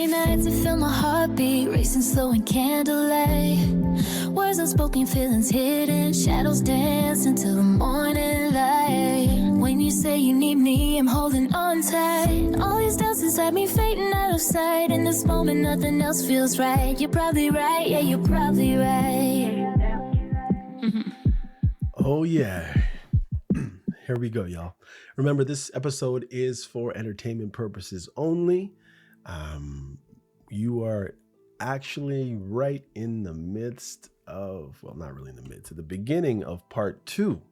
Late nights, I feel my heartbeat racing slow in candlelight. Words unspoken, feelings hidden, shadows dance until the morning light. When you say you need me, I'm holding on tight. All these doubts inside me fading out of sight. In this moment, nothing else feels right. You're probably right, yeah, you're probably right. Oh, yeah. Here we go, y'all. Remember, this episode is for entertainment purposes only. You are actually right in the midst of, well, not really in the midst, at the beginning of part 2.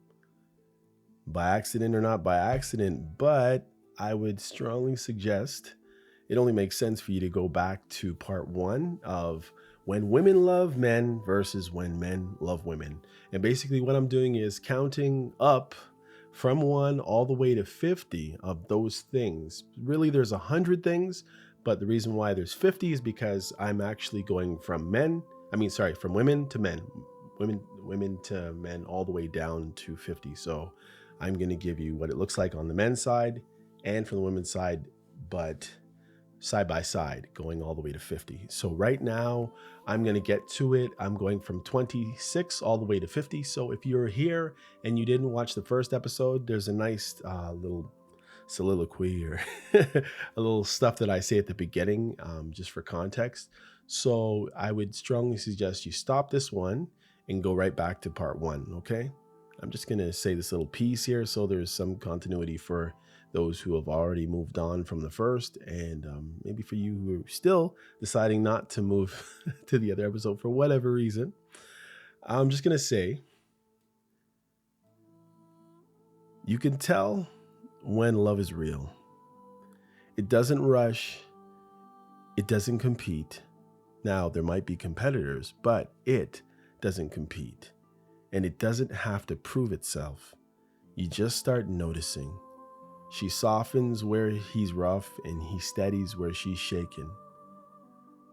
By accident or not by accident, but I would strongly suggest it only makes sense for you to go back to part 1 of when women love men versus when men love women. And basically what I'm doing is counting up from 1 all the way to 50 of those things. Really, there's 100 things, but the reason why there's 50 is because I'm actually going from from women to men, women to men, all the way down to 50. So I'm going to give you what it looks like on the men's side and from the women's side, but side by side, going all the way to 50. So right now, I'm going to get to it. I'm going from 26 all the way to 50. So if you're here and you didn't watch the first episode, there's a nice little soliloquy or a little stuff that I say at the beginning, just for context. So I would strongly suggest you stop this one and go right back to part 1, okay? I'm just going to say this little piece here so there's some continuity for those who have already moved on from the first, and maybe for you who are still deciding not to move to the other episode for whatever reason. I'm just going to say, you can tell when love is real. It doesn't rush. It doesn't compete. Now, there might be competitors, but it doesn't compete. And it doesn't have to prove itself. You just start noticing. She softens where he's rough and he steadies where she's shaken.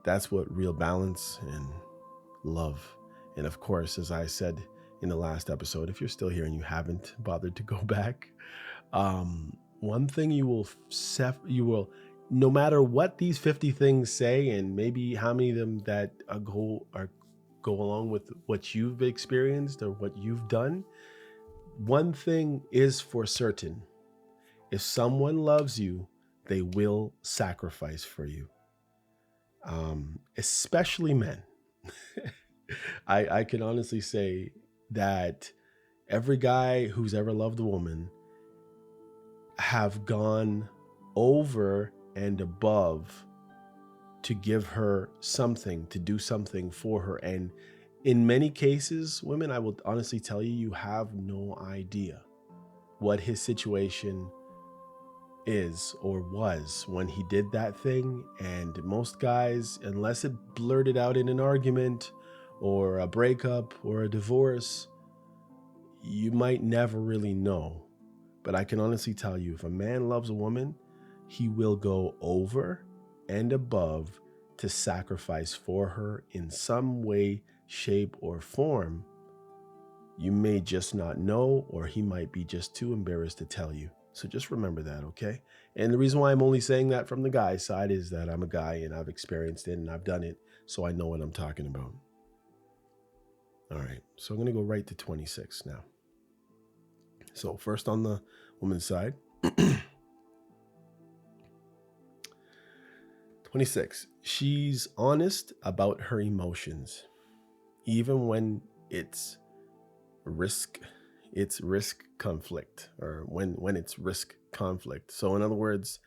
That's what real balance and love. And of course, as I said in the last episode, if you're still here and you haven't bothered to go back, one thing you will, no matter what these 50 things say, and maybe how many of them that go along with what you've experienced or what you've done, one thing is for certain. If someone loves you, they will sacrifice for you, especially men. I can honestly say that every guy who's ever loved a woman have gone over and above to give her something, to do something for her. And in many cases, women, I will honestly tell you, you have no idea what his situation is or was when he did that thing. And most guys, unless it blurted out in an argument or a breakup or a divorce, you might never really know. But I can honestly tell you, if a man loves a woman, he will go over and above to sacrifice for her in some way, shape, or form. You may just not know, or he might be just too embarrassed to tell you. So just remember that, okay? And the reason why I'm only saying that from the guy's side is that I'm a guy and I've experienced it and I've done it, so I know what I'm talking about. All right, so I'm going to go right to 26 now. So first on the woman's side. 26. She's honest about her emotions, even when it's risk conflict, or when it's risk conflict. So in other words,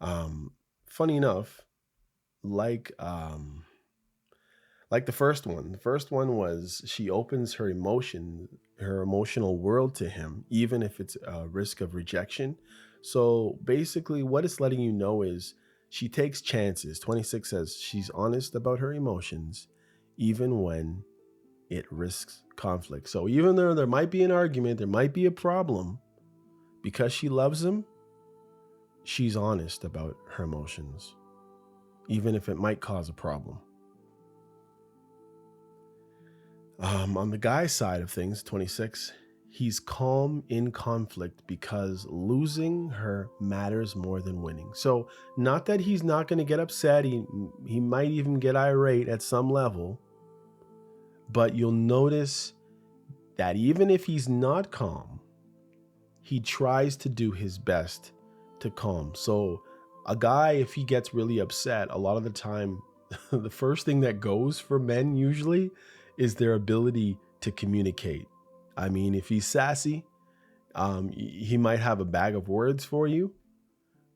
funny enough, like the first one was she opens her emotional world to him, even if it's a risk of rejection. So basically what it's letting you know is she takes chances. 26 says she's honest about her emotions, even when it risks conflict. So even though there might be an argument, there might be a problem, because she loves him, she's honest about her emotions, even if it might cause a problem. On the guy's side of things, 26, He's calm in conflict because losing her matters more than winning. So, not that he's not going to get upset. He might even get irate at some level, but you'll notice that even if he's not calm, he tries to do his best to calm. So, a guy, if he gets really upset, a lot of the time, the first thing that goes for men usually is their ability to communicate. I mean, if he's sassy, he might have a bag of words for you,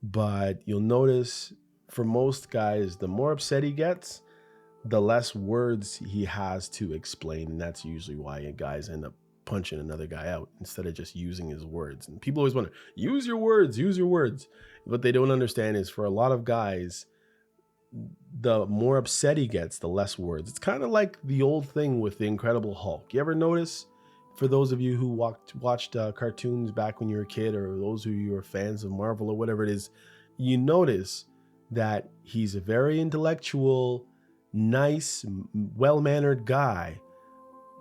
but you'll notice for most guys, the more upset he gets, the less words he has to explain. And that's usually why guys end up punching another guy out instead of just using his words. And people always wonder, use your words, use your words. What they don't understand is for a lot of guys, the more upset he gets, the less words. It's kind of like the old thing with the Incredible Hulk. You ever notice, for those of you who watched cartoons back when you were a kid, or those of you who are fans of Marvel or whatever it is, you notice that he's a very intellectual, nice, well-mannered guy.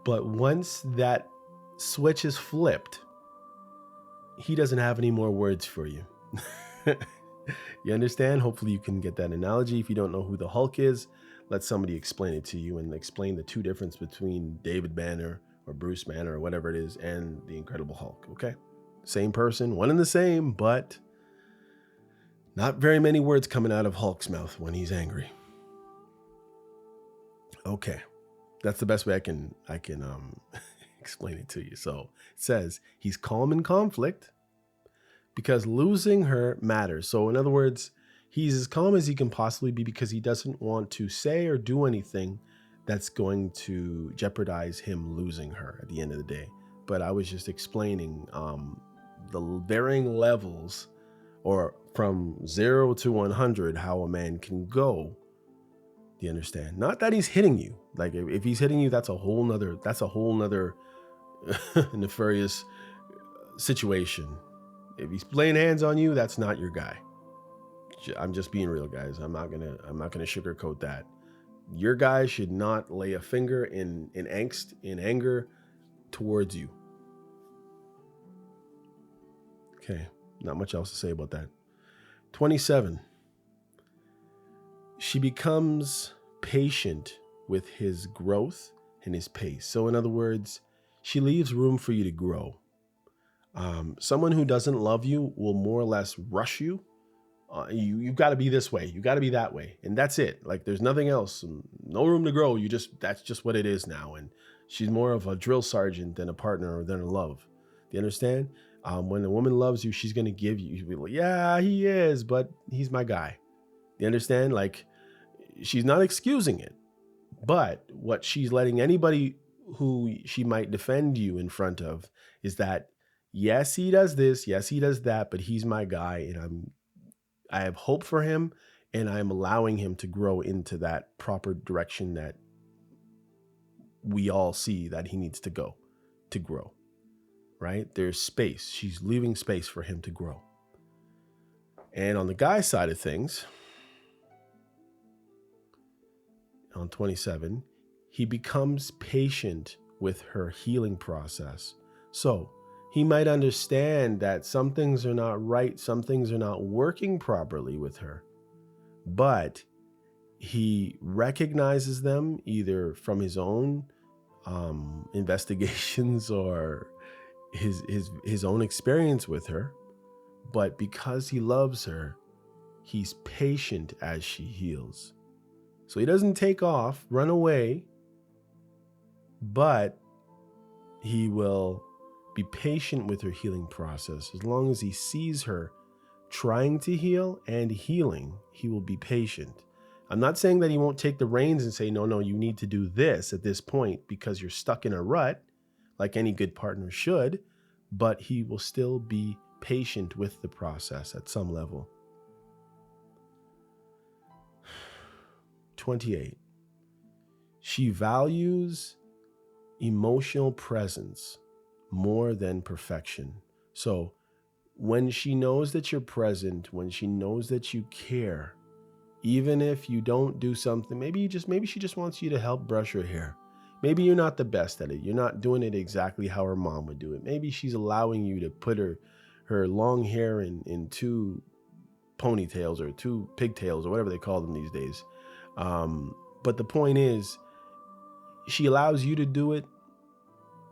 But once that switch is flipped, he doesn't have any more words for you. You understand? Hopefully you can get that analogy. If you don't know who the Hulk is, let somebody explain it to you and explain the two differences between David Banner or Bruce Banner or whatever it is and the Incredible Hulk, okay? Same person, one and the same, but not very many words coming out of Hulk's mouth when he's angry. Okay, that's the best way I can explain it to you. So it says he's calm in conflict because losing her matters. So in other words, he's as calm as he can possibly be because he doesn't want to say or do anything that's going to jeopardize him losing her at the end of the day. But I was just explaining the varying levels, or from 0 to 100, how a man can go. Do you understand? Not that he's hitting you. Like if he's hitting you, that's a whole nother nefarious situation. If he's laying hands on you, that's not your guy. I'm just being real, guys. I'm not gonna sugarcoat that. Your guy should not lay a finger in angst, in anger towards you. Okay, not much else to say about that. 27. She becomes patient with his growth and his pace. So in other words, she leaves room for you to grow. Someone who doesn't love you will more or less rush you. You got to be this way. You got to be that way. And that's it. Like there's nothing else. No room to grow. That's just what it is now. And she's more of a drill sergeant than a partner or than a love. Do you understand? When a woman loves you, she's going to give you, you'll be like, yeah, he is, but he's my guy. Do you understand? Like she's not excusing it, but what she's letting anybody who she might defend you in front of is that, yes, he does this. Yes, he does that, but he's my guy. And I have hope for him, and I'm allowing him to grow into that proper direction that we all see that he needs to go to grow, right? There's space. She's leaving space for him to grow. And on the guy side of things, on 27, he becomes patient with her healing process. So he might understand that some things are not right, some things are not working properly with her, but he recognizes them either from his own investigations or his own experience with her. But because he loves her, he's patient as she heals. So he doesn't take off, run away, but he will be patient with her healing process. As long as he sees her trying to heal and healing, he will be patient. I'm not saying that he won't take the reins and say, no, you need to do this at this point because you're stuck in a rut, like any good partner should, but he will still be patient with the process at some level. 28. She values emotional presence more than perfection. So when she knows that you're present, when she knows that you care, even if you don't do something, maybe she just wants you to help brush her hair. Maybe you're not the best at it. You're not doing it exactly how her mom would do it. Maybe she's allowing you to put her long hair in two ponytails or two pigtails or whatever they call them these days. But the point is, she allows you to do it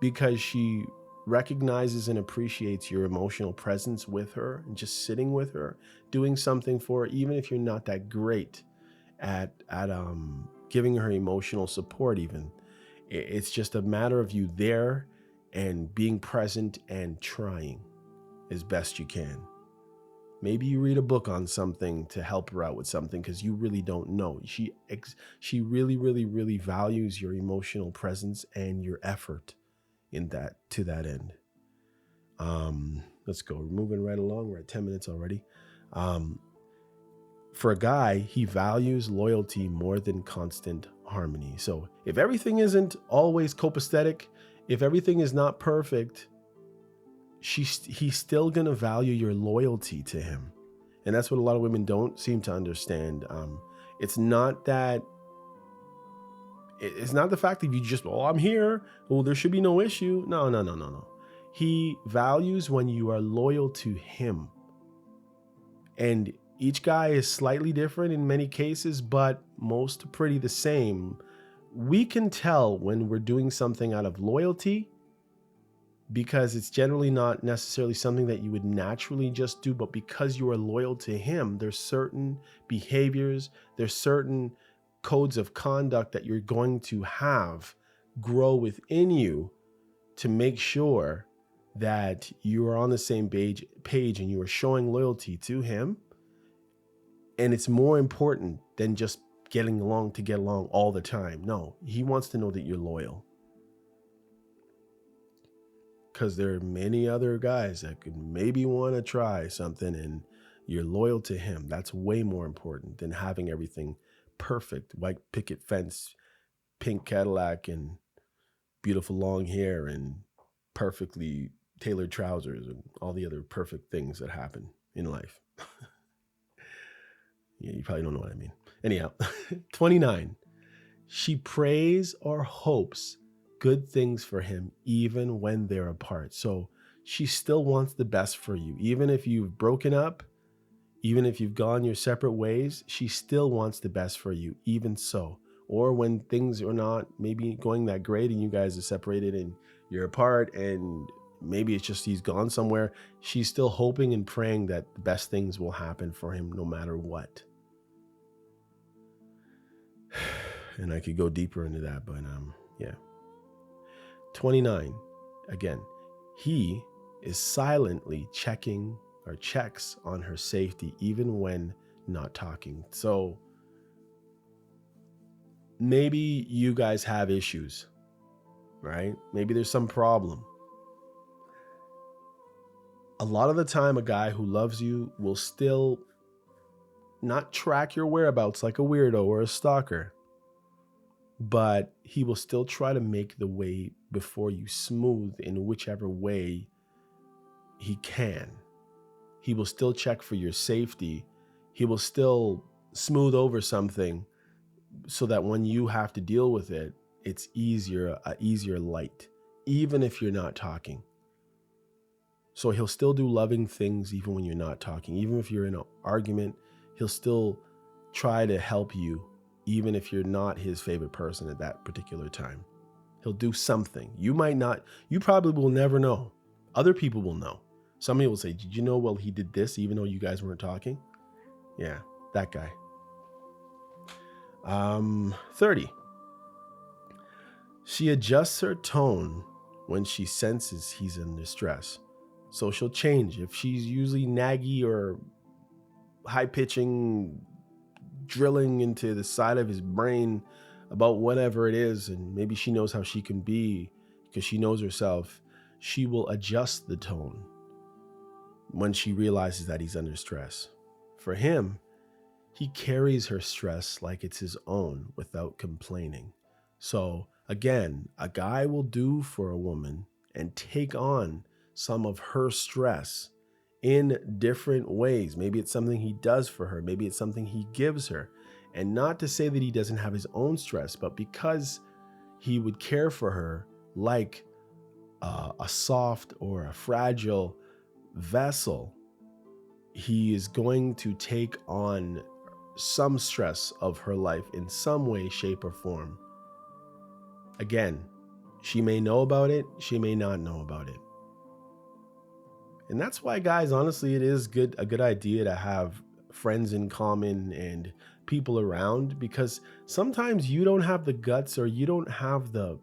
because she recognizes and appreciates your emotional presence with her and just sitting with her, doing something for her, even if you're not that great at giving her emotional support. Even it's just a matter of you there and being present and trying as best you can. Maybe you read a book on something to help her out with something because you really don't know. She really, really, really values your emotional presence and your effort in that, to that end. Let's go. We're moving right along. We're at 10 minutes already. For a guy, he values loyalty more than constant harmony. So if everything isn't always copacetic, if everything is not perfect, he's still going to value your loyalty to him. And that's what a lot of women don't seem to understand. It's not that, it's not the fact that you just, oh, I'm here, well, there should be no issue. No. He values when you are loyal to him. And each guy is slightly different in many cases, but most are pretty the same. We can tell when we're doing something out of loyalty because it's generally not necessarily something that you would naturally just do, but because you are loyal to him, there's certain behaviors, there's certain codes of conduct that you're going to have grow within you to make sure that you are on the same page and you are showing loyalty to him. And it's more important than just getting along to get along all the time. No, he wants to know that you're loyal. Because there are many other guys that could maybe want to try something and you're loyal to him. That's way more important than having everything perfect. White picket fence, pink Cadillac, and beautiful long hair, and perfectly tailored trousers, and all the other perfect things that happen in life. Yeah, you probably don't know what I mean. Anyhow, 29. She prays or hopes good things for him even when they're apart. So she still wants the best for you. Even if you've broken up, even if you've gone your separate ways, she still wants the best for you, even so. Or when things are not maybe going that great and you guys are separated and you're apart and maybe it's just he's gone somewhere, she's still hoping and praying that the best things will happen for him no matter what. And I could go deeper into that, but yeah. 29, again, he is silently checking or checks on her safety even when not talking. So maybe you guys have issues, right? Maybe there's some problem. A lot of the time, a guy who loves you will still not track your whereabouts like a weirdo or a stalker, but he will still try to make the way before you smooth in whichever way he can. He will still check for your safety. He will still smooth over something so that when you have to deal with it, it's easier light, even if you're not talking. So he'll still do loving things even when you're not talking. Even if you're in an argument, he'll still try to help you, even if you're not his favorite person at that particular time. He'll do something. You might not, you probably will never know. Other people will know. Somebody will say, did you know, well, he did this even though you guys weren't talking? Yeah, that guy. 30. She adjusts her tone when she senses he's in distress. So she'll change. If she's usually naggy or high-pitching, drilling into the side of his brain about whatever it is, and maybe she knows how she can be because she knows herself, she will adjust the tone when she realizes that he's under stress. For him, he carries her stress like it's his own without complaining. So again, a guy will do for a woman and take on some of her stress in different ways. Maybe it's something he does for her. Maybe it's something he gives her. And not to say that he doesn't have his own stress, but because he would care for her like a soft or a fragile vessel. He is going to take on some stress of her life in some way, shape, or form. Again, she may know about it, she may not know about it. And that's why, guys, honestly, it is a good idea to have friends in common and people around, because sometimes you don't have the guts, or you don't have the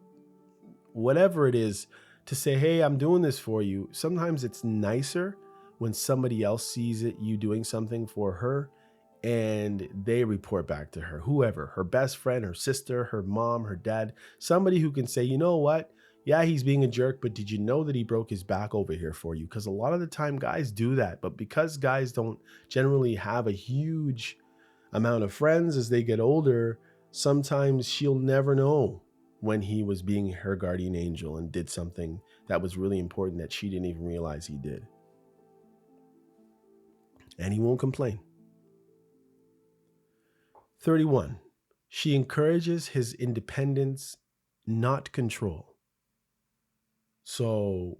whatever it is to say, hey, I'm doing this for you. Sometimes it's nicer when somebody else sees it, you doing something for her, and they report back to her, whoever, her best friend, her sister, her mom, her dad, somebody who can say, you know what? Yeah, he's being a jerk, but did you know that he broke his back over here for you? Because a lot of the time guys do that, but because guys don't generally have a huge amount of friends as they get older, sometimes she'll never know when he was being her guardian angel and did something that was really important that she didn't even realize he did. And he won't complain. 31. She encourages his independence, not control. So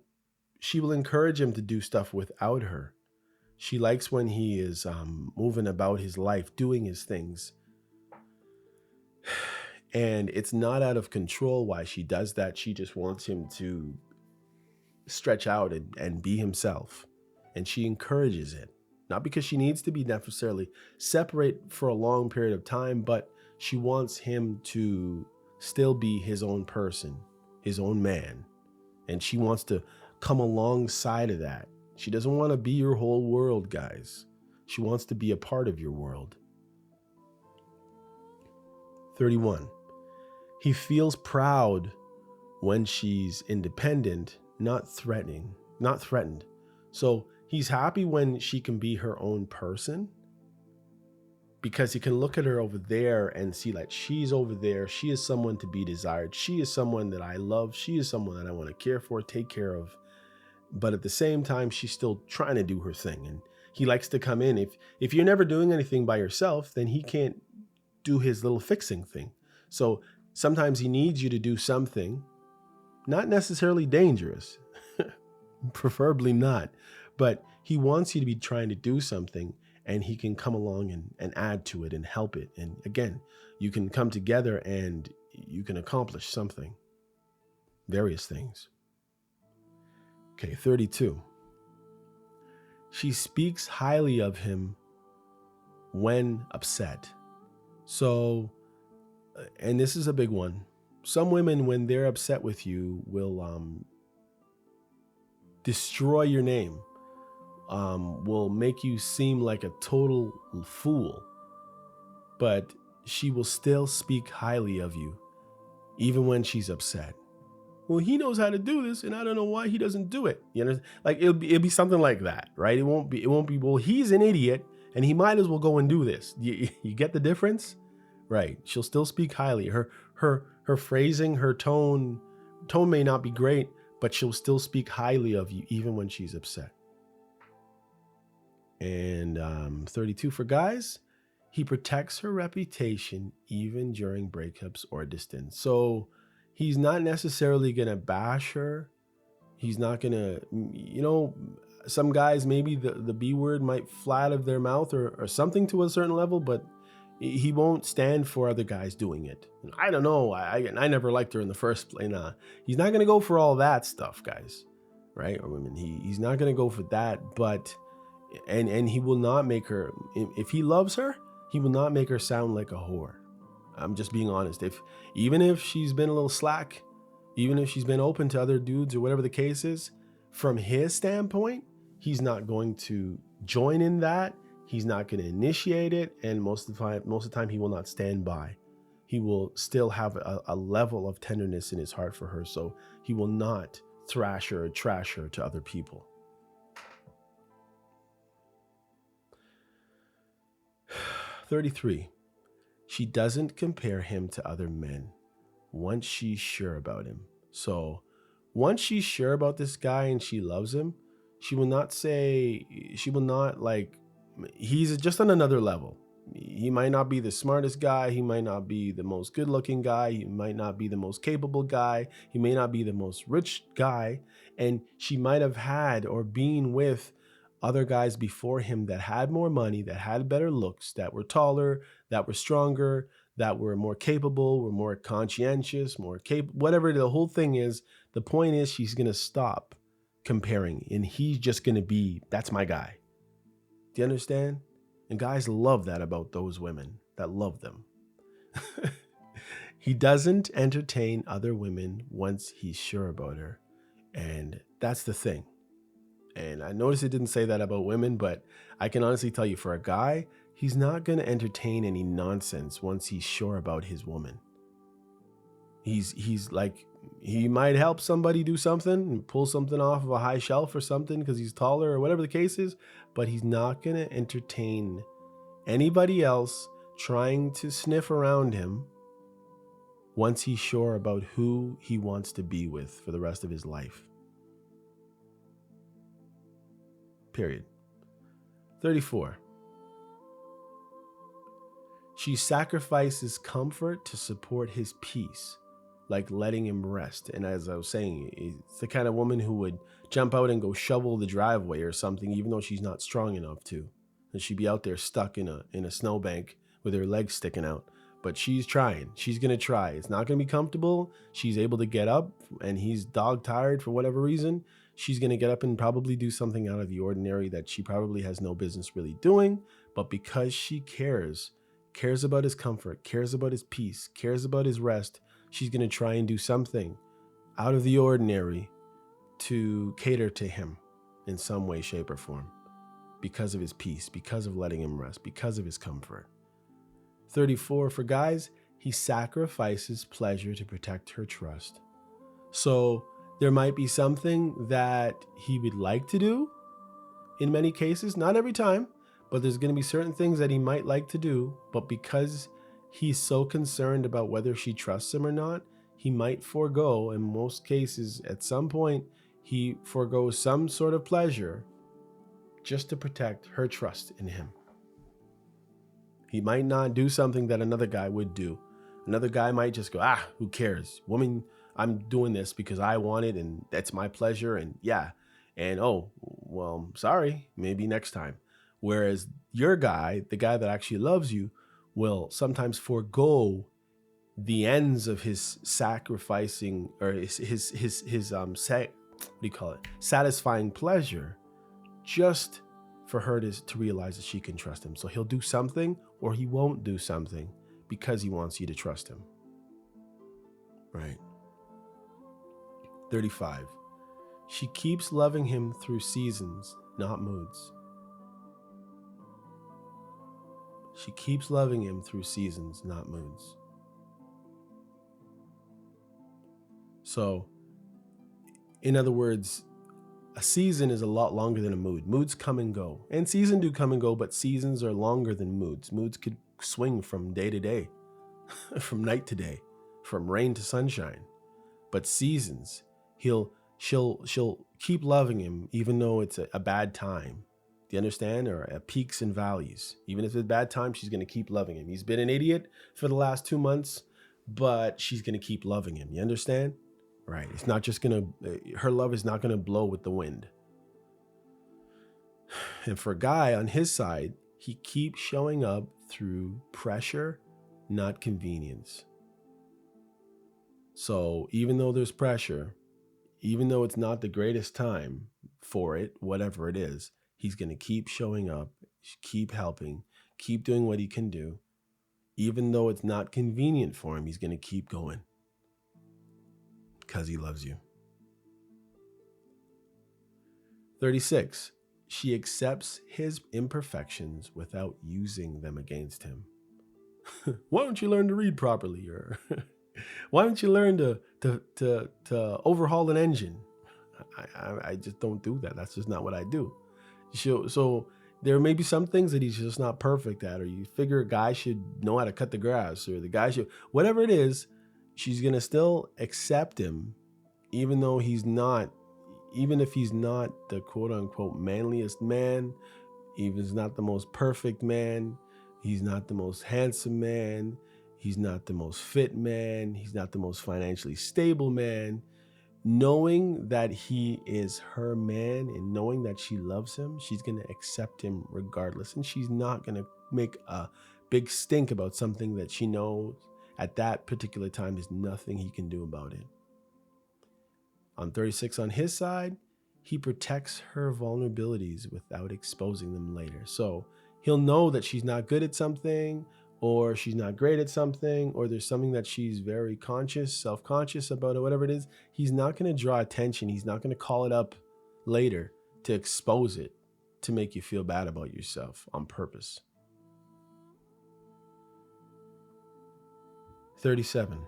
she will encourage him to do stuff without her. She likes when he is moving about his life, doing his things. And it's not out of control why she does that. She just wants him to stretch out and be himself. And she encourages it. Not because she needs to be necessarily separate for a long period of time, but she wants him to still be his own person, his own man. And she wants to come alongside of that. She doesn't want to be your whole world, guys. She wants to be a part of your world. 31. He feels proud when she's independent, not threatened. So he's happy when she can be her own person, because he can look at her over there and see like she's over there. She is someone to be desired. She is someone that I love. She is someone that I want to care for, take care of. But at the same time, she's still trying to do her thing. And he likes to come in. If you're never doing anything by yourself, then he can't do his little fixing thing. So sometimes he needs you to do something, not necessarily dangerous, preferably not, but he wants you to be trying to do something, and he can come along and add to it and help it. And again, you can come together and you can accomplish something, various things. Okay, 32. She speaks highly of him when upset. So, and this is a big one. Some women, when they're upset with you, will destroy your name, will make you seem like a total fool. But she will still speak highly of you, even when she's upset. Well, he knows how to do this, and I don't know why he doesn't do it. You know, like it'll be something like that, right? It won't be. Well, he's an idiot, and he might as well go and do this. You get the difference, right? She'll still speak highly. Her phrasing, her tone may not be great, but she'll still speak highly of you, even when she's upset. And 32 for guys, he protects her reputation even during breakups or distance. So he's not necessarily going to bash her. He's not going to, some guys, maybe the B word might fly out of their mouth or something to a certain level, but he won't stand for other guys doing it. I don't know. I never liked her in the first place. He's not going to go for all that stuff, guys, right? Or women. He's not going to go for that, but, and he will not make her, if he loves her, he will not make her sound like a whore. I'm just being honest. Even if she's been a little slack, even if she's been open to other dudes or whatever the case is, from his standpoint, he's not going to join in that. He's not going to initiate it. And most of the time, he will not stand by. He will still have a level of tenderness in his heart for her. So he will not thrash her or trash her to other people. 33. She doesn't compare him to other men once she's sure about him. So once she's sure about this guy and she loves him, she will not like, he's just on another level. He might not be the smartest guy. He might not be the most good looking guy. He might not be the most capable guy. He may not be the most rich guy. And she might have had or been with other guys before him that had more money, that had better looks, that were taller, that were stronger, that were more capable, were more conscientious, more capable, whatever the whole thing is. The point is, she's going to stop comparing and he's just going to be, that's my guy. Do you understand? And guys love that about those women that love them. He doesn't entertain other women once he's sure about her. And that's the thing. And I noticed it didn't say that about women, but I can honestly tell you, for a guy, he's not going to entertain any nonsense once he's sure about his woman. He's like, he might help somebody do something and pull something off of a high shelf or something because he's taller or whatever the case is, but he's not going to entertain anybody else trying to sniff around him once he's sure about who he wants to be with for the rest of his life. Period. 34. She sacrifices comfort to support his peace, like letting him rest. And as I was saying, it's the kind of woman who would jump out and go shovel the driveway or something, even though she's not strong enough to. And she'd be out there stuck in a snowbank with her legs sticking out. But she's trying. She's going to try. It's not going to be comfortable. She's able to get up, and he's dog tired for whatever reason. She's going to get up and probably do something out of the ordinary that she probably has no business really doing. But because she cares about his comfort, cares about his peace, cares about his rest, she's going to try and do something out of the ordinary to cater to him in some way, shape, or form, because of his peace, because of letting him rest, because of his comfort. 34, for guys, he sacrifices pleasure to protect her trust. So there might be something that he would like to do in many cases, not every time, but there's going to be certain things that he might like to do, but because he's so concerned about whether she trusts him or not, he might forego, in most cases, at some point, he forgoes some sort of pleasure just to protect her trust in him. He might not do something that another guy would do. Another guy might just go, who cares? Woman, I'm doing this because I want it and that's my pleasure. And yeah. And oh, well, sorry, maybe next time. Whereas your guy, the guy that actually loves you, will sometimes forego the ends of his sacrificing or his satisfying pleasure just for her to realize that she can trust him. So he'll do something or he won't do something because he wants you to trust him. Right. 35. She keeps loving him through seasons, not moods. She keeps loving him through seasons, not moods. So, in other words, a season is a lot longer than a mood. Moods come and go. And seasons do come and go, but seasons are longer than moods. Moods could swing from day to day, from night to day, from rain to sunshine. But seasons, she'll keep loving him even though it's a bad time. Do you understand? Or peaks and valleys. Even if it's a bad time, she's going to keep loving him. He's been an idiot for the last 2 months, but she's going to keep loving him. You understand? Right. It's not just her love is not going to blow with the wind. And for a guy on his side, he keeps showing up through pressure, not convenience. So even though there's pressure, even though it's not the greatest time for it, whatever it is, he's going to keep showing up, keep helping, keep doing what he can do. Even though it's not convenient for him, he's going to keep going. Because he loves you. 36. She accepts his imperfections without using them against him. Why don't you learn to read properly? Or why don't you learn to overhaul an engine? I just don't do that. That's just not what I do. So there may be some things that he's just not perfect at, or you figure a guy should know how to cut the grass, or the guy should, whatever it is, she's going to still accept him, even if he's not the quote unquote manliest man, even if he's not the most perfect man, He's not the most handsome man. He's not the most fit man. He's not the most financially stable man. Knowing that he is her man and knowing that she loves him, she's going to accept him regardless. And she's not going to make a big stink about something that she knows at that particular time there's nothing he can do about it. On 36, on his side, he protects her vulnerabilities without exposing them later. So he'll know that she's not good at something, or she's not great at something, or there's something that she's very self-conscious about, or whatever it is. He's not going to draw attention. He's not going to call it up later to expose it, to make you feel bad about yourself on purpose. 37.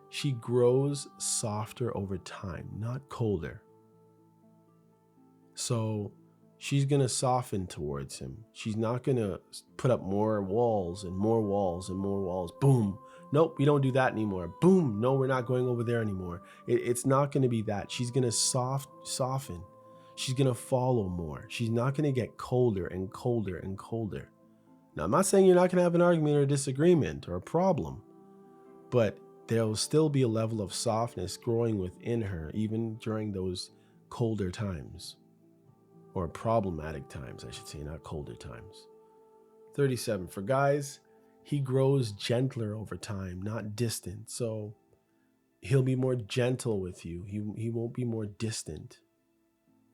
She grows softer over time, not colder. So she's going to soften towards him. She's not going to put up more walls and more walls and more walls. Boom. Nope, we don't do that anymore. Boom. No, we're not going over there anymore. It's not going to be that. She's going to soften. She's going to follow more. She's not going to get colder and colder and colder. Now, I'm not saying you're not going to have an argument or a disagreement or a problem, but there will still be a level of softness growing within her, even during those colder times. Or problematic times, I should say, not colder times. 37. For guys, he grows gentler over time, not distant. So he'll be more gentle with you. He won't be more distant,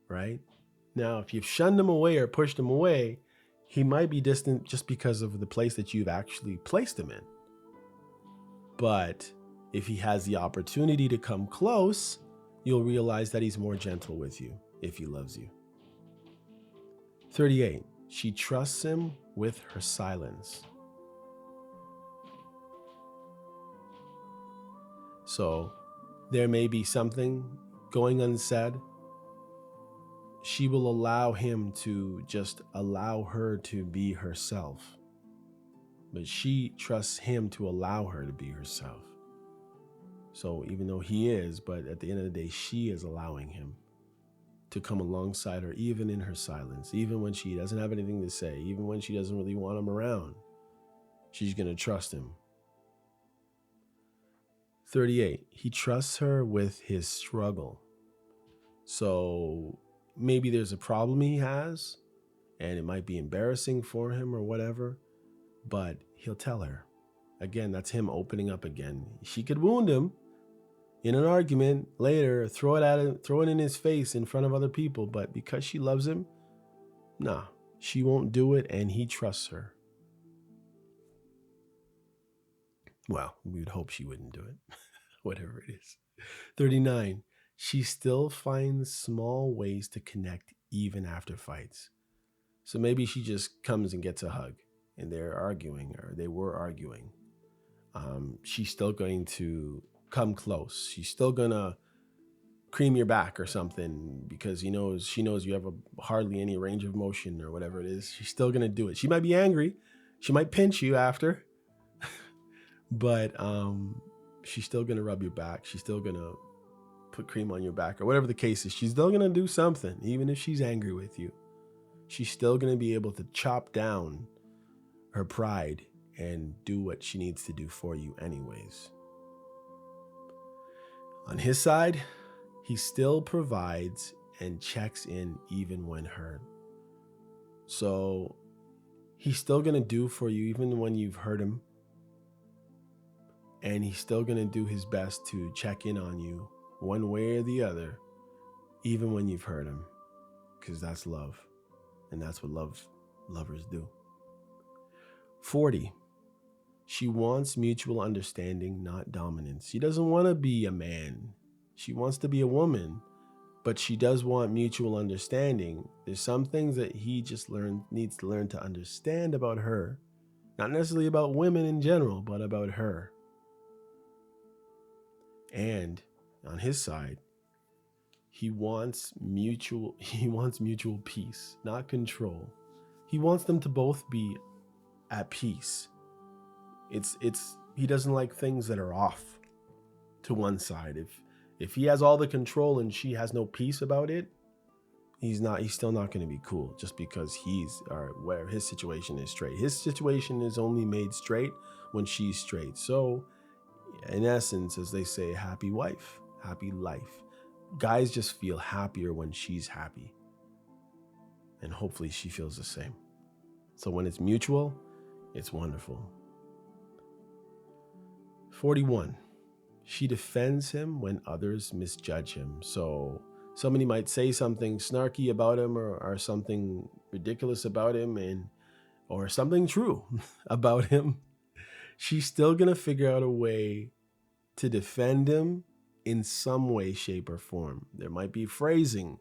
right? Now, if you've shunned him away or pushed him away, he might be distant just because of the place that you've actually placed him in. But if he has the opportunity to come close, you'll realize that he's more gentle with you if he loves you. 38. She trusts him with her silence. So there may be something going unsaid. She will allow him to just allow her to be herself. But she trusts him to allow her to be herself. So even though he is, but at the end of the day, she is allowing him to come alongside her, even in her silence, even when she doesn't have anything to say, even when she doesn't really want him around. She's going to trust him. 38. He trusts her with his struggle. So maybe there's a problem he has, and it might be embarrassing for him or whatever, but he'll tell her. Again, that's him opening up again. She could wound him in an argument later, throw it at him, throw it in his face in front of other people, but because she loves him, nah, she won't do it, and he trusts her. Well, we would hope she wouldn't do it, whatever it is. 39. She still finds small ways to connect even after fights. So maybe she just comes and gets a hug, and they're arguing, or they were arguing. She's still going to come close. She's still gonna cream your back or something because she knows you have hardly any range of motion or whatever it is. She's still gonna do it. She might be angry. She might pinch you after, but she's still gonna rub your back. She's still gonna put cream on your back or whatever the case is. She's still gonna do something, even if she's angry with you. She's still gonna be able to chop down her pride and do what she needs to do for you anyways. On his side, he still provides and checks in even when hurt. So he's still going to do for you even when you've hurt him. And he's still going to do his best to check in on you one way or the other, even when you've hurt him. Because that's love. And that's what lovers do. 40. She wants mutual understanding, not dominance. She doesn't want to be a man. She wants to be a woman, but she does want mutual understanding. There's some things that he just needs to learn to understand about her. Not necessarily about women in general, but about her. And on his side, he wants mutual peace, not control. He wants them to both be at peace. He doesn't like things that are off to one side. If he has all the control and she has no peace about it, he's still not going to be cool just because he's, or where his situation is straight. His situation is only made straight when she's straight. So in essence, as they say, happy wife, happy life. Guys just feel happier when she's happy, and hopefully she feels the same. So when it's mutual, it's wonderful. 41. She defends him when others misjudge him. So somebody might say something snarky about him, or something ridiculous about him, or something true about him. She's still going to figure out a way to defend him in some way, shape, or form. There might be phrasing.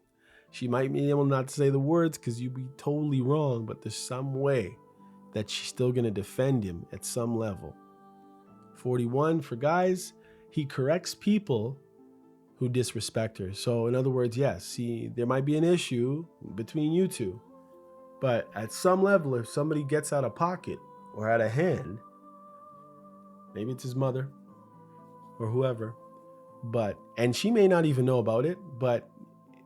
She might be able not to say the words because you'd be totally wrong, but there's some way that she's still going to defend him at some level. 41, for guys, he corrects people who disrespect her. So in other words, yes, see, there might be an issue between you two, but at some level, if somebody gets out of pocket or out of hand, maybe it's his mother or whoever, and she may not even know about it, but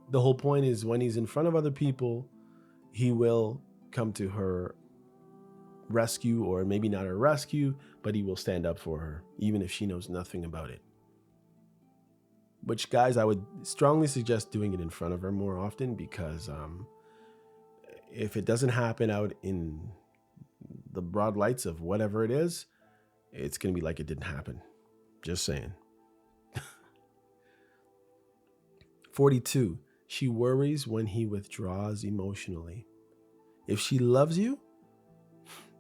the whole point is when he's in front of other people, he will come to her rescue, or maybe not her rescue, but he will stand up for her, even if she knows nothing about it. Which, guys, I would strongly suggest doing it in front of her more often, because if it doesn't happen out in the broad lights of whatever it is, it's going to be like it didn't happen. Just saying. 42. She worries when he withdraws emotionally. If she loves you,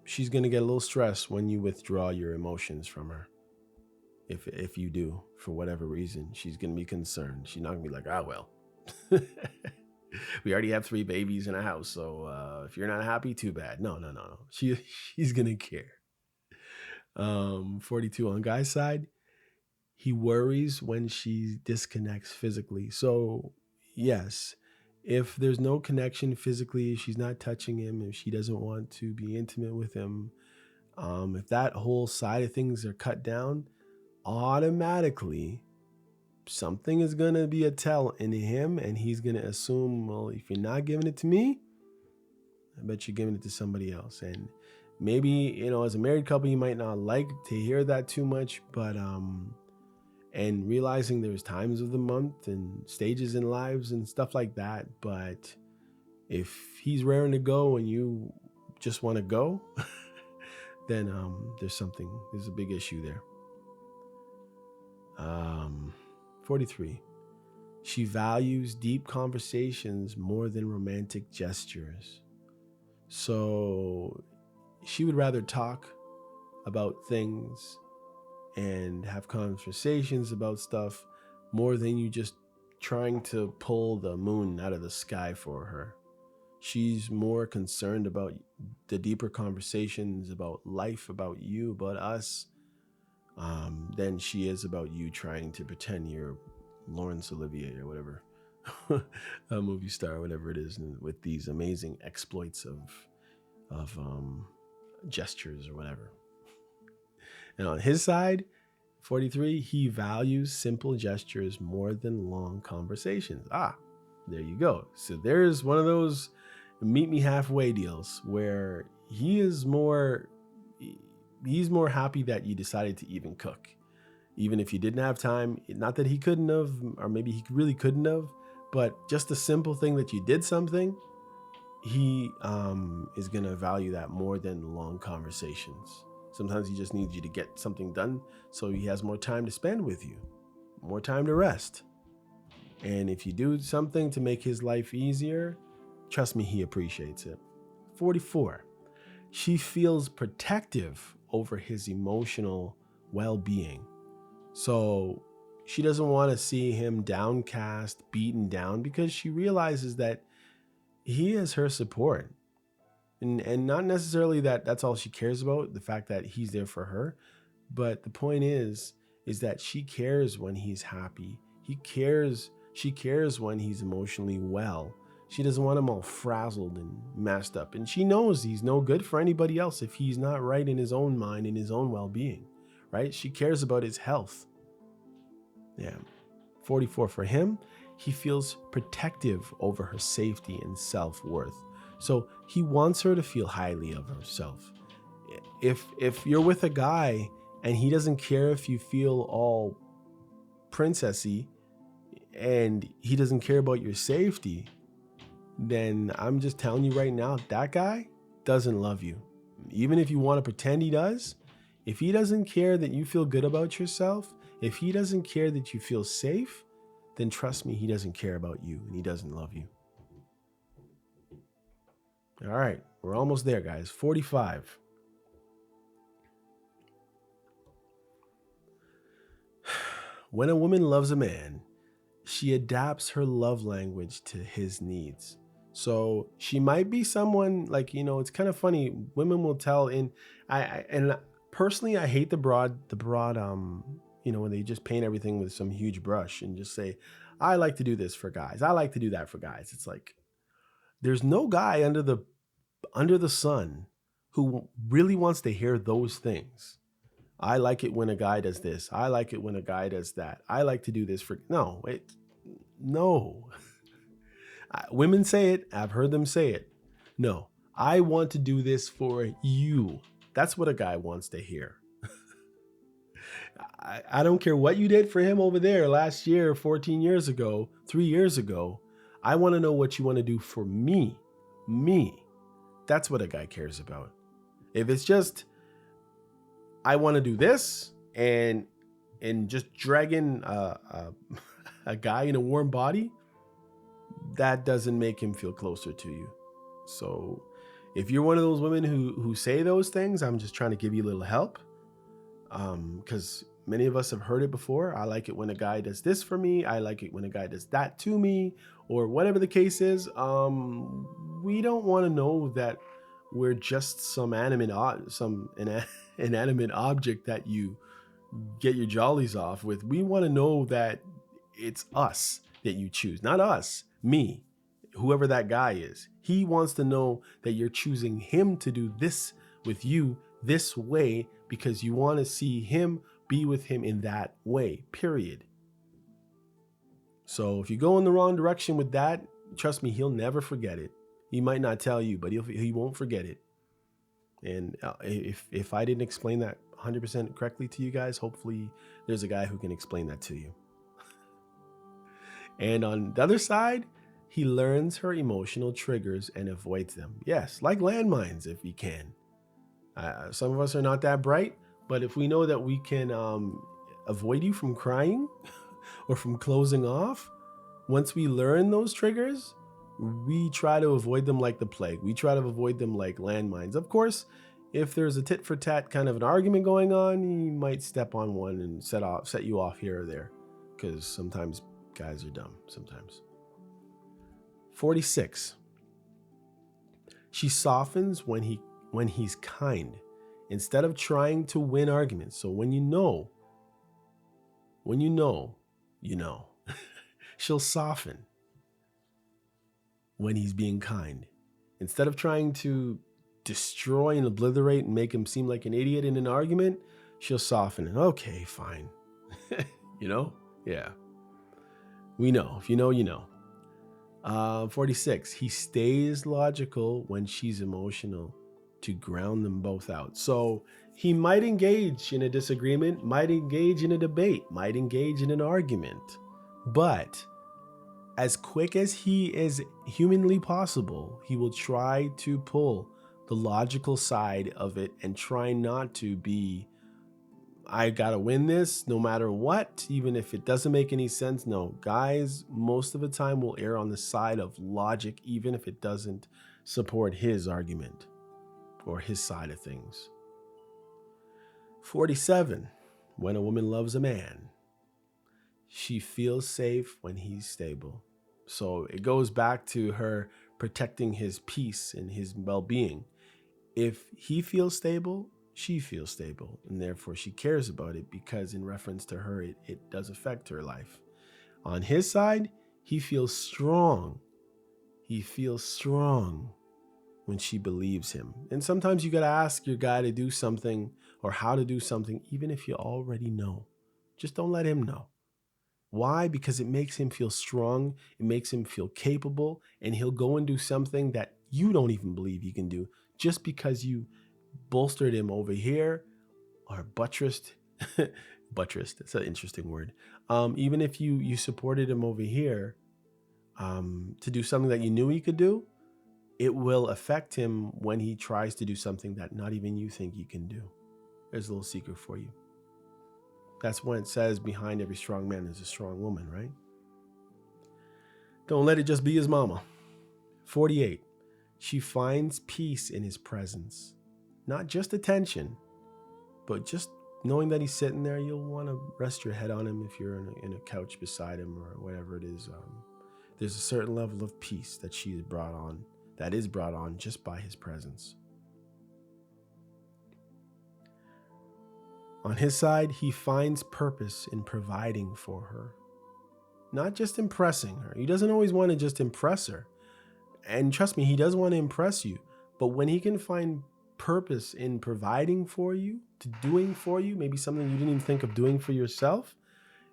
she's going to get a little stressed when you withdraw your emotions from her. If you do, for whatever reason, she's going to be concerned. She's not going to be like, well, we already have 3 babies in a house, so if you're not happy, too bad. No. She's going to care. 42, on guy's side, he worries when she disconnects physically. So yes, if there's no connection physically, she's not touching him, if she doesn't want to be intimate with him, if that whole side of things are cut down, automatically something is going to be a tell in him, and he's going to assume, well, if you're not giving it to me, I bet you're giving it to somebody else. And maybe, as a married couple, you might not like to hear that too much, but and realizing there's times of the month and stages in lives and stuff like that, but if he's raring to go and you just want to go, then there's a big issue there. 43. She values deep conversations more than romantic gestures. So she would rather talk about things and have conversations about stuff more than you just trying to pull the moon out of the sky for her. She's more concerned about the deeper conversations about life, about you, about us, than she is about you trying to pretend you're Laurence Olivier or whatever, a movie star, whatever it is, with these amazing exploits of gestures or whatever. And on his side, 43, he values simple gestures more than long conversations. There you go. So there's one of those meet me halfway deals where he's more happy that you decided to even cook. Even if you didn't have time, not that he couldn't have, or maybe he really couldn't have, but just the simple thing that you did something, he is going to value that more than long conversations. Sometimes he just needs you to get something done so he has more time to spend with you, more time to rest. And if you do something to make his life easier, trust me, he appreciates it. 44, she feels protective over his emotional well-being. So she doesn't want to see him downcast, beaten down, because she realizes that he is her support. And not necessarily that's all she cares about, the fact that he's there for her. But the point is that she cares when he's happy. She cares when he's emotionally well. She doesn't want him all frazzled and messed up. And she knows he's no good for anybody else if he's not right in his own mind, in his own well-being, right? She cares about his health. Yeah. 44 for him. He feels protective over her safety and self-worth. So he wants her to feel highly of herself. If you're with a guy and he doesn't care if you feel all princessy and he doesn't care about your safety, then I'm just telling you right now, that guy doesn't love you. Even if you want to pretend he does, if he doesn't care that you feel good about yourself, if he doesn't care that you feel safe, then trust me, he doesn't care about you and he doesn't love you. All right, we're almost there, guys. 45. When a woman loves a man, she adapts her love language to his needs. So she might be someone like, it's kind of funny. Women will tell and personally, I hate the broad, when they just paint everything with some huge brush and just say, I like to do this for guys. I like to do that for guys. It's like, there's no guy under the sun who really wants to hear those things. I like it when a guy does this. I like it when a guy does that. I like to do this for no. Women say it. I've heard them say it. No, I want to do this for you. That's what a guy wants to hear. I don't care what you did for him over there last year, 14 years ago, 3 years ago. I want to know what you want to do for me. Me. That's what a guy cares about. If it's just, I want to do this and just dragging a guy in a warm body, that doesn't make him feel closer to you. So if you're one of those women who say those things, I'm just trying to give you a little help. Because many of us have heard it before. I like it when a guy does this for me. I like it when a guy does that to me, or whatever the case is. We don't want to know that we're just some inanimate object that you get your jollies off with. We want to know that it's us that you choose, not us, me, whoever that guy is. He wants to know that you're choosing him to do this with you this way because you want to see him, be with him in that way, period. So if you go in the wrong direction with that, trust me, he'll never forget it. He might not tell you, but he won't forget it. And if I didn't explain that 100% correctly to you guys, hopefully there's a guy who can explain that to you. And on the other side, he learns her emotional triggers and avoids them. Yes, like landmines if he can. Some of us are not that bright, but if we know that we can avoid you from crying or from closing off, once we learn those triggers, we try to avoid them like the plague. We try to avoid them like landmines. Of course, if there's a tit for tat kind of an argument going on, you might step on one and set you off here or there, because sometimes guys are dumb sometimes. 46. She softens when he's kind, instead of trying to win arguments. So when you know, she'll soften when he's being kind. Instead of trying to destroy and obliterate and make him seem like an idiot in an argument, she'll soften it. Okay, fine. Yeah. We know. If you know, you know. 46. He stays logical when she's emotional to ground them both out. So he might engage in a disagreement, might engage in a debate, might engage in an argument, but as quick as he is humanly possible, he will try to pull the logical side of it and try not to be, I gotta win this no matter what, even if it doesn't make any sense. No, guys, most of the time will err on the side of logic, even if it doesn't support his argument or his side of things. 47. When a woman loves a man, she feels safe when he's stable. So it goes back to her protecting his peace and his well-being. If he feels stable, she feels stable, and therefore she cares about it, because in reference to her, it does affect her life. On his side, he feels strong. He feels strong when she believes him. And sometimes you got to ask your guy to do something or how to do something, even if you already know. Just don't let him know. Why? Because it makes him feel strong, it makes him feel capable, and he'll go and do something that you don't even believe he can do just because you bolstered him over here or buttressed. Buttressed, that's an interesting word. Even if you supported him over here to do something that you knew he could do, it will affect him when he tries to do something that not even you think he can do. There's a little secret for you. That's when it says behind every strong man is a strong woman, right? Don't let it just be his mama. 48. She finds peace in his presence. Not just attention, but just knowing that he's sitting there. You'll want to rest your head on him if you're in a couch beside him or whatever it is. There's a certain level of peace that she is brought on just by his presence. On his side, he finds purpose in providing for her, not just impressing her. He doesn't always want to just impress her. And trust me, he does want to impress you. But when he can find purpose in providing for you, to doing for you, maybe something you didn't even think of doing for yourself,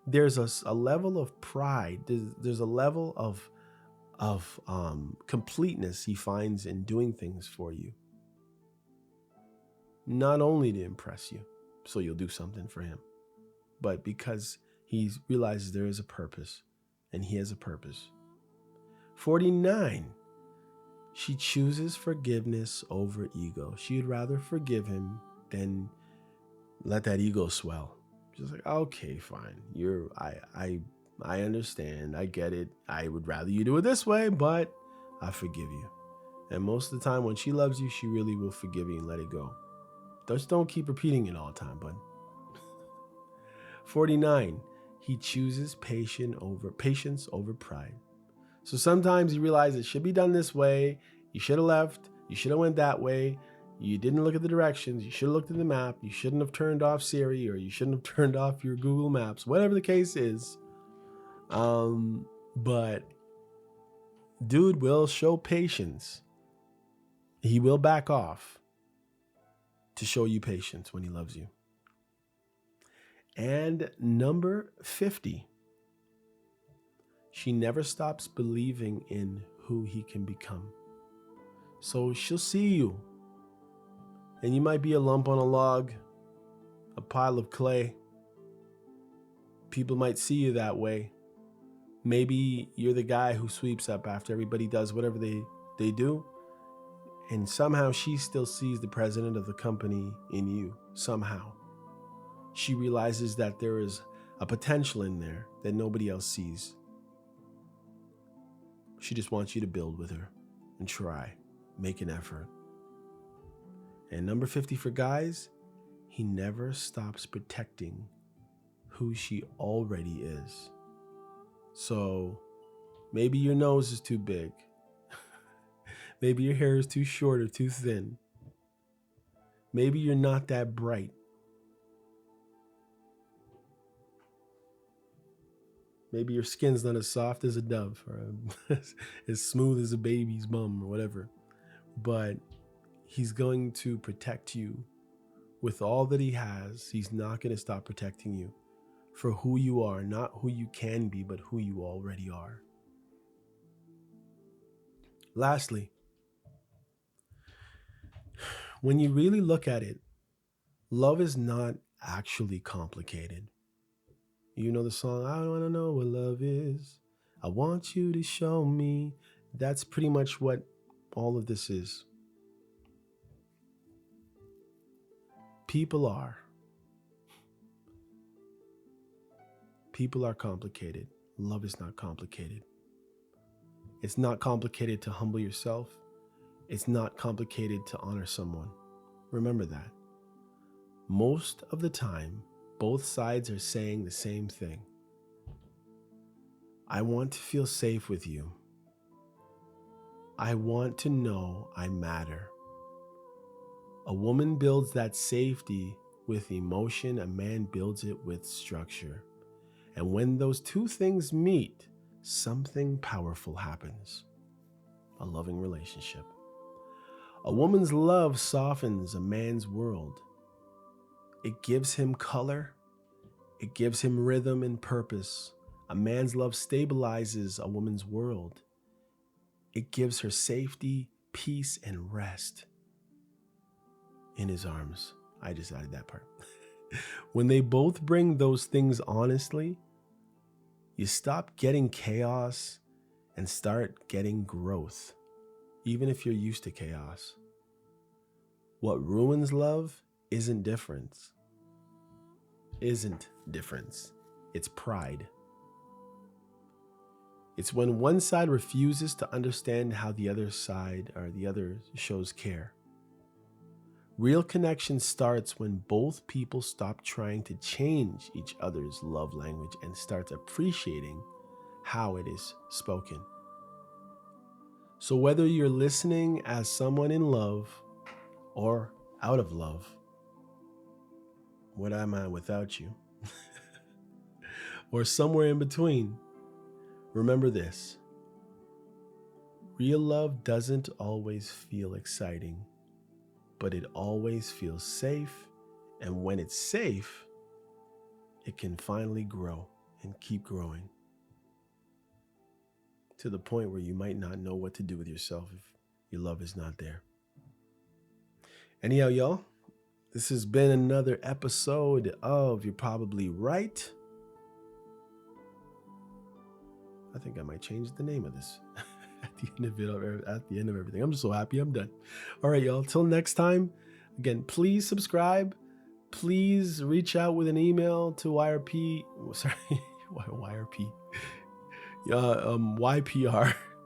there's a level of pride. There's a level of completeness he finds in doing things for you. Not only to impress you, so you'll do something for him, but because he realizes there is a purpose, and he has a purpose. 49. She chooses forgiveness over ego. She'd rather forgive him than let that ego swell. Just like, okay, fine. I understand. I get it. I would rather you do it this way, but I forgive you. And most of the time when she loves you, she really will forgive you and let it go. Just don't keep repeating it all the time, bud. 49. He chooses patience over pride. So sometimes you realize it should be done this way. You should have left. You should have went that way. You didn't look at the directions. You should have looked at the map. You shouldn't have turned off Siri, or you shouldn't have turned off your Google Maps, whatever the case is. But dude will show patience. He will back off to show you patience when he loves you. And number 50. She never stops believing in who he can become. So she'll see you. And you might be a lump on a log, a pile of clay. People might see you that way. Maybe you're the guy who sweeps up after everybody does whatever they do. And somehow she still sees the president of the company in you. Somehow. She realizes that there is a potential in there that nobody else sees. She just wants you to build with her and try, make an effort. And number 50 for guys, he never stops protecting who she already is. So maybe your nose is too big. Maybe your hair is too short or too thin. Maybe you're not that bright. Maybe your skin's not as soft as a dove or as smooth as a baby's bum or whatever. But he's going to protect you with all that he has. He's not going to stop protecting you for who you are, not who you can be, but who you already are. Lastly, when you really look at it, love is not actually complicated. You know the song, I want to know what love is. I want you to show me. That's pretty much what all of this is. People are complicated. Love is not complicated. It's not complicated to humble yourself. It's not complicated to honor someone. Remember that. Most of the time, both sides are saying the same thing. I want to feel safe with you. I want to know I matter. A woman builds that safety with emotion. A man builds it with structure. And when those two things meet, something powerful happens. A loving relationship. A woman's love softens a man's world. It gives him color. It gives him rhythm and purpose. A man's love stabilizes a woman's world. It gives her safety, peace, and rest in his arms. I just added that part. When they both bring those things honestly, you stop getting chaos and start getting growth, even if you're used to chaos. What ruins love isn't difference. It's pride. It's when one side refuses to understand how the other side or the other shows care. Real connection starts when both people stop trying to change each other's love language and start appreciating how it is spoken. So whether you're listening as someone in love or out of love, what am I without you? Or somewhere in between, remember this. Real love doesn't always feel exciting, but it always feels safe. And when it's safe, it can finally grow and keep growing to the point where you might not know what to do with yourself if your love is not there. Anyhow, y'all, this has been another episode of You're Probably Right. I think I might change the name of this at the end of everything. I'm just so happy I'm done. All right, y'all. Till next time. Again, please subscribe. Please reach out with an email to YRP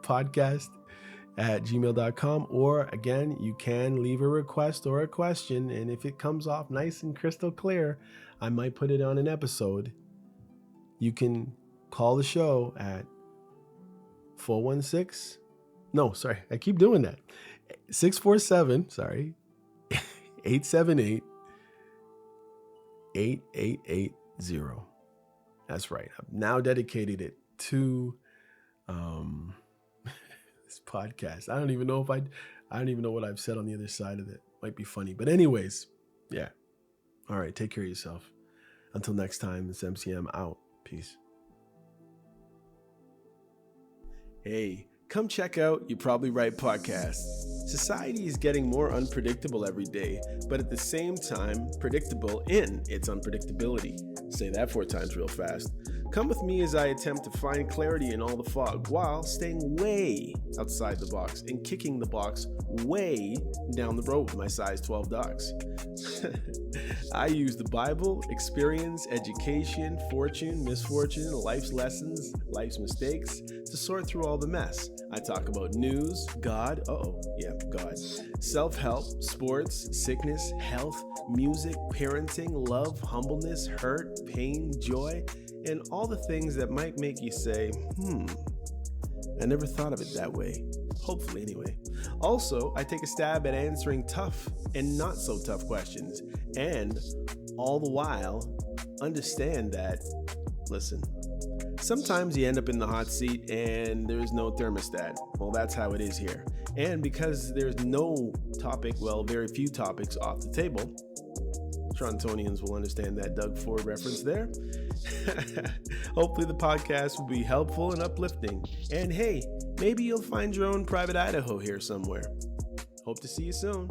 podcast at gmail.com. Or again, you can leave a request or a question. And if it comes off nice and crystal clear, I might put it on an episode. You can call the show at 647, 878 8880. That's right. I've now dedicated it to this podcast. I don't even know what I've said on the other side of it. Might be funny. But anyways, yeah. All right. Take care of yourself. Until next time, it's M.C.M. out. Peace. Hey, come check out You're Probably Right podcast. Society is getting more unpredictable every day, but at the same time, predictable in its unpredictability. Say that 4 times real fast. Come with me as I attempt to find clarity in all the fog while staying way outside the box and kicking the box way down the road with my size 12 dogs. I use the Bible, experience, education, fortune, misfortune, life's lessons, life's mistakes to sort through all the mess. I talk about news, God, God, self-help, sports, sickness, health, music, parenting, love, humbleness, hurt, pain, joy, and all the things that might make you say, I never thought of it that way. Hopefully, anyway. Also, I take a stab at answering tough and not so tough questions, and all the while, understand that, listen, sometimes you end up in the hot seat and there's no thermostat. Well, that's how it is here. And because there's very few topics off the table, Torontonians will understand that Doug Ford reference there. Hopefully the podcast will be helpful and uplifting. And hey, maybe you'll find your own private Idaho here somewhere. Hope to see you soon.